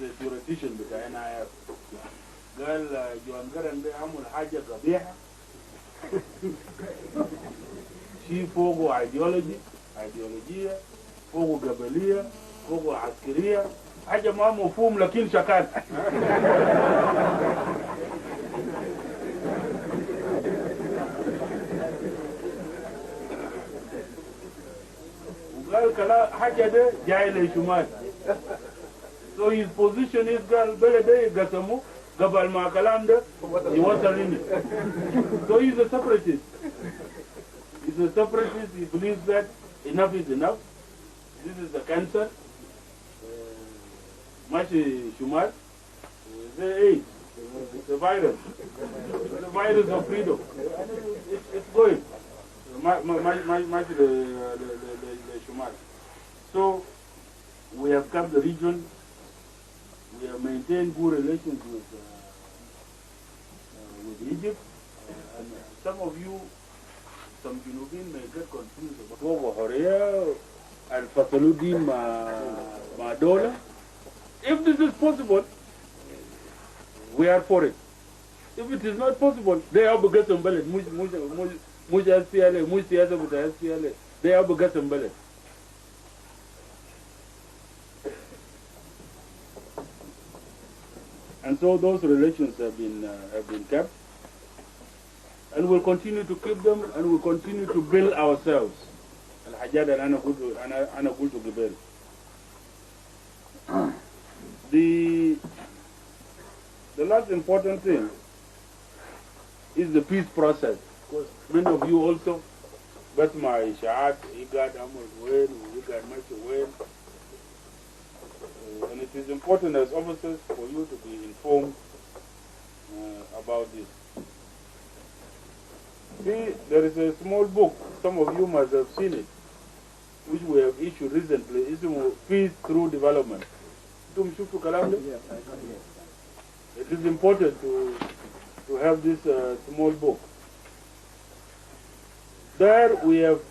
the theoretician بتاع NIF قال جوان جرن ده عمل حاجة قبيحة شيء فوقه ايديولوجية فوقه قبلية فوقه عسكرية حاجة ما مفهوم لكن شكال وقال كلا حاجة ده جاي للشمال. So his position is قال بلده يقسمه قبل ما كلام ده يوصل هنا. So he's a separatist. He's a separatist. He believes that enough is enough. This is the cancer. ماشي شمال. The AIDS. It's a virus. It's a virus of freedom. It's going. ماشي the شمال. So we have kept the region. We have maintained good relations with Egypt. And some of you, some Junubin may get confused about Horea and Fasaludin Madola. If this is possible, we are for it. If it is not possible, they have to get some balance. Much SPLA, much siyasa with the SPLA. They have to get some balance. And so those relations have been kept, and we'll continue to keep them, and we'll continue to build ourselves. الحاجات اللي أنا قلت قبل. The last important thing is the peace process. Because many of you also, but my Shahad, he got Amos Wayne, he got Michael Wayne. And it is important as officers for you to be informed about this. See, there is a small book, some of you must have seen it, which we have issued recently. It's Peace Through Development. Yes, it is important to have this small book. There we have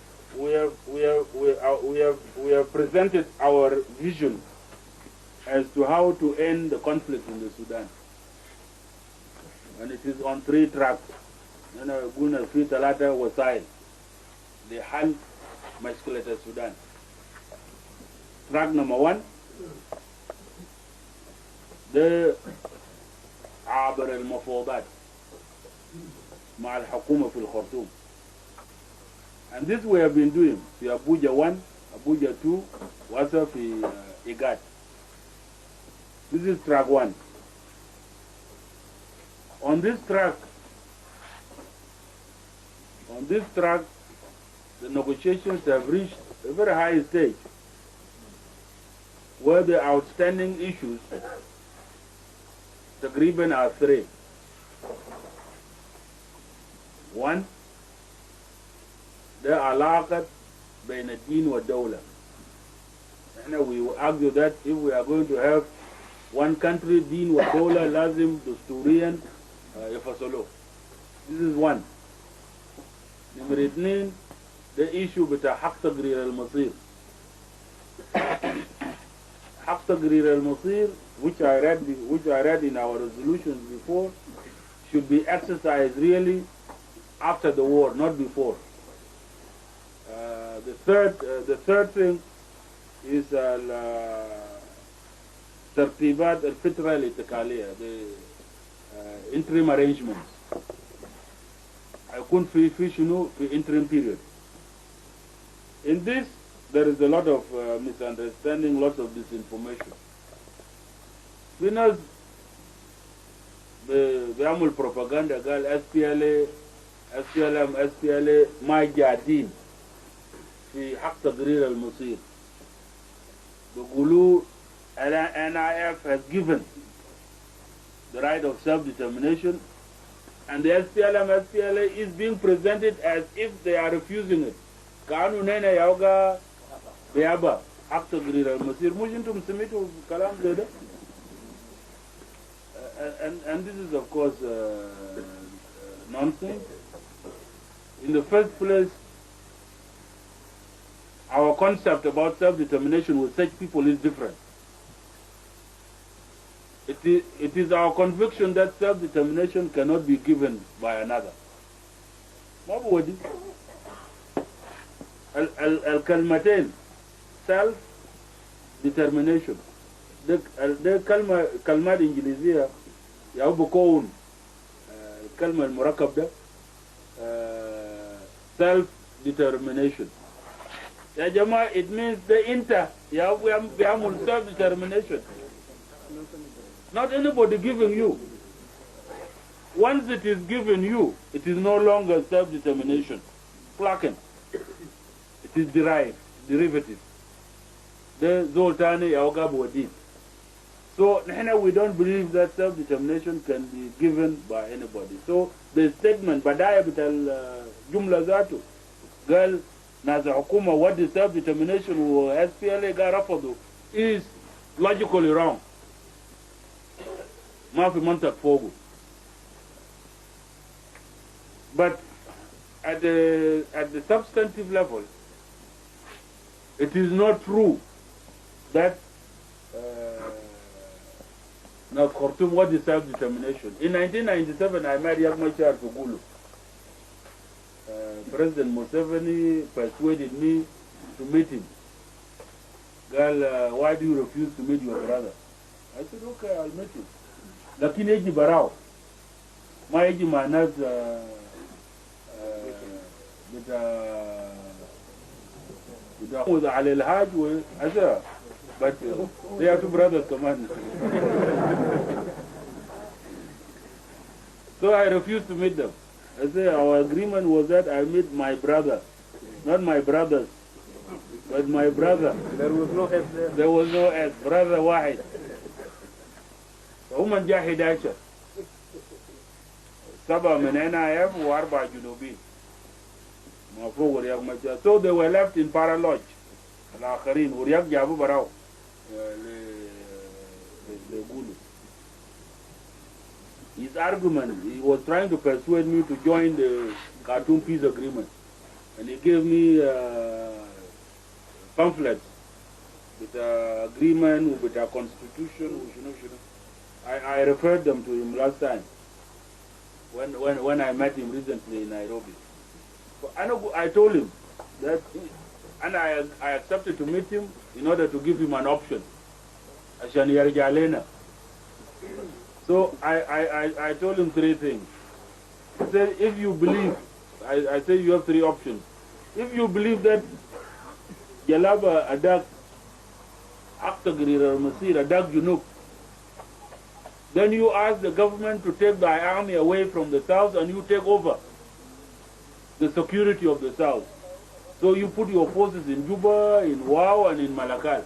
presented our vision as to how to end the conflict in the Sudan. And it is on 3 tracks. قلنا في 3 وسائل لحل مشكلة السودان. Track number 1 ده عبر المفاوضات مع الحكومة في الخرطوم. And this we have been doing في Abuja 1, Abuja 2, وهسه في IGAD. This is track 1. On this track, the negotiations have reached a very high stage where the outstanding issues تقريبا are 3. 1, the علاقة بين الدين والدولة. We argue that if we are going to have one country, دين ودولة لازم دستوريا يفصلوا. This is 1. نمرة 2 the issue بتاع حق تقرير المصير. حق تقرير المصير which I read in our resolutions before should be exercised really after the war, not before. The third thing is ترتيبات الفترة الانتقالية, the interim arrangements. هيكون في شنو في interim period. In this there is a lot of misunderstanding, lots of disinformation. في ناس بيعمل propaganda قال SPLA ما جادين في حق تقرير المصير. بيقولوا NIF has given the right of self-determination, and the SPLA is being presented as if they are refusing it. كأنه نينا يوغا بيابا حق تقرير المصير. مش انتم سميتوا كلام زي ده؟ And this is of course nonsense. In the first place, our concept about self-determination with such people is different. it is our conviction that self-determination cannot be given by another. Mabudi. الكلمتين self-determination ده كلمات إنجليزية يعني بكون الكلمة المركب ده self-determination. يا جماعة it means the inter بيعمل self-determination. Not anybody giving you. Once it is given you, it is no longer self-determination. Placken. It is derivative. The Zoltani Yaogab Wadi. So we don't believe that self-determination can be given by anybody. So the statement Badaya Bital Jumla Zatu Girl Naza Hukuma what the self-determination or SPLA Garafadu is logically wrong. Mafi Mantak Fogu. But at the substantive level, it is not true that now Khartoum what is self-determination. In 1997, I met Yagmachar Fugulu. President Museveni persuaded me to meet him. Girl, why do you refuse to meet your brother? I said, okay, I'll meet him. Lakini eji barao. Ma eji manas with Al Haj but they are two brothers command. So I refused to meet them. I said our agreement was that I meet my brother, not my brothers, but my brother. There was no S there. There was no S. Brother Wahid. هم جا 11 7 من NIF و4 جنوبين ما فوق ورياض مجا. So they were left in Paralodge الآخرين ورياض جابوا براو لغولو. His argument, he was trying to persuade me to join the Khartoum peace agreement, and he gave me pamphlets with agreement, with a constitution. I referred them to him last time when I met him recently in Nairobi. So I told him that, and I accepted to meet him in order to give him an option. عشان يرجع لنا. So I told him 3 things. I said, if you believe, I said you have 3 options. If you believe that Jalaba adak Aktagrir or Masir adak Junub, then you ask the government to take the army away from the south and you take over the security of the south. So you put your forces in Juba, in Wau, and in Malakal.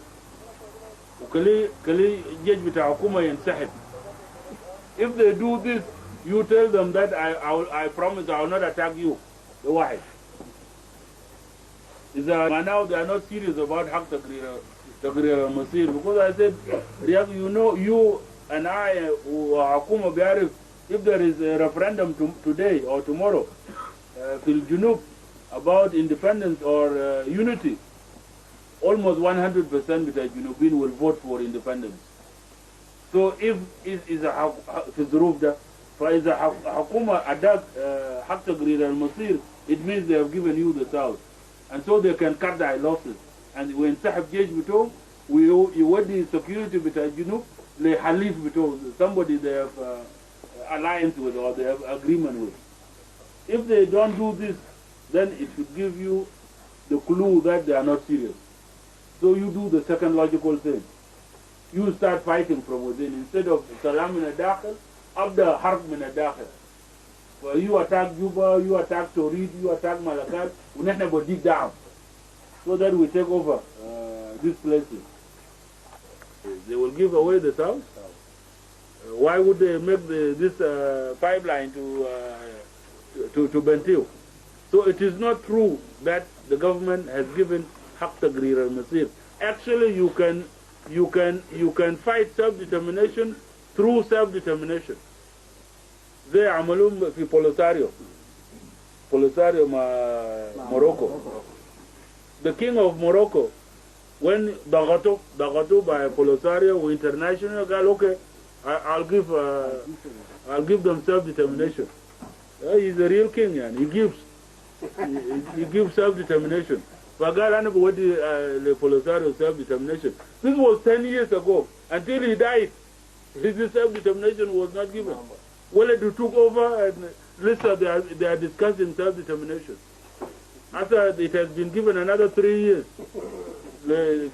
If they do this, you tell them that I promise I will not attack you. The Wahid. Now they are not serious about Haq Tagrir al-Masir, because I said, you know, you and I, Hakuma Biarif, if there is a referendum today or tomorrow, Fil Junub, about independence or unity, almost 100% of the Junubin will vote for independence. So if is a Fizruf da, فإذا Hakuma adak Haq Tagrir al-Masir, it means they have given you the south. And so they can cut their losses. And when Sahab Jej Bito, you want the security between Junub, they halif Bito, somebody they have alliance with or they have agreement with. If they don't do this, then it should give you the clue that they are not serious. So you do the second logical thing. You start fighting from within. Instead of Salam min al-Dakhil, Abda Harb min al-Dakhil. Well, you attack Juba, you attack Torid, you attack Malakal, we never dig down. So that we take over these places. They will give away the south. Why would they make this pipeline to Bentiu? So it is not true that the government has given Haq Tagrir al-Masir. Actually, you can fight self-determination through self-determination. They عملوهم في Polisario Morocco. The king of Morocco, when Dagato by Polisario international قال okay, I'll give them self-determination. He's a real king, and he gives self-determination. Fagalana Bwadi Le Polisario self-determination. This was 10 years ago. Until he died, his self-determination was not given. Waledu took over, and later they are discussing self-determination. After it has been given another 3 years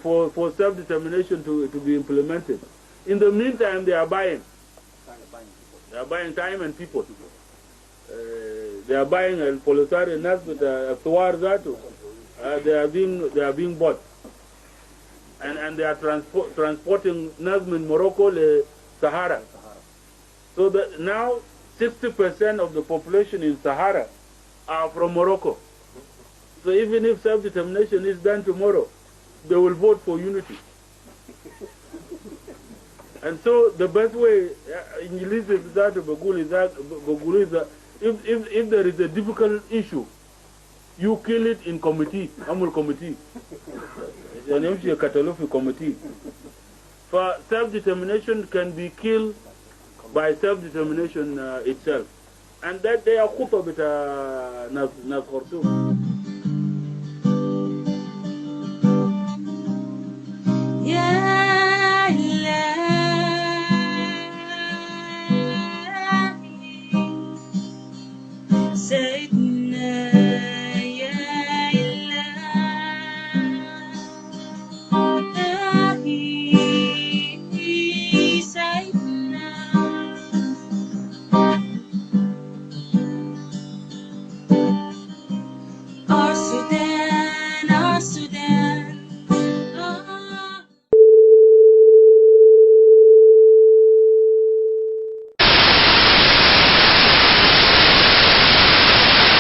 for self-determination to be implemented. In the meantime, they are buying. They are buying time and people. They are buying El Polisario Nas with Thawar Zatu. They are being bought. And they are transporting Nazm in Morocco to Sahara. So that now 60% of the population in Sahara are from Morocco. So even if self-determination is done tomorrow, they will vote for unity. And so the best way in is that if there is a difficult issue, you kill it in committee, Amul committee. A Catalofi committee. For self-determination can be killed by self-determination itself. And that they are khutbah bita nas Khartoum.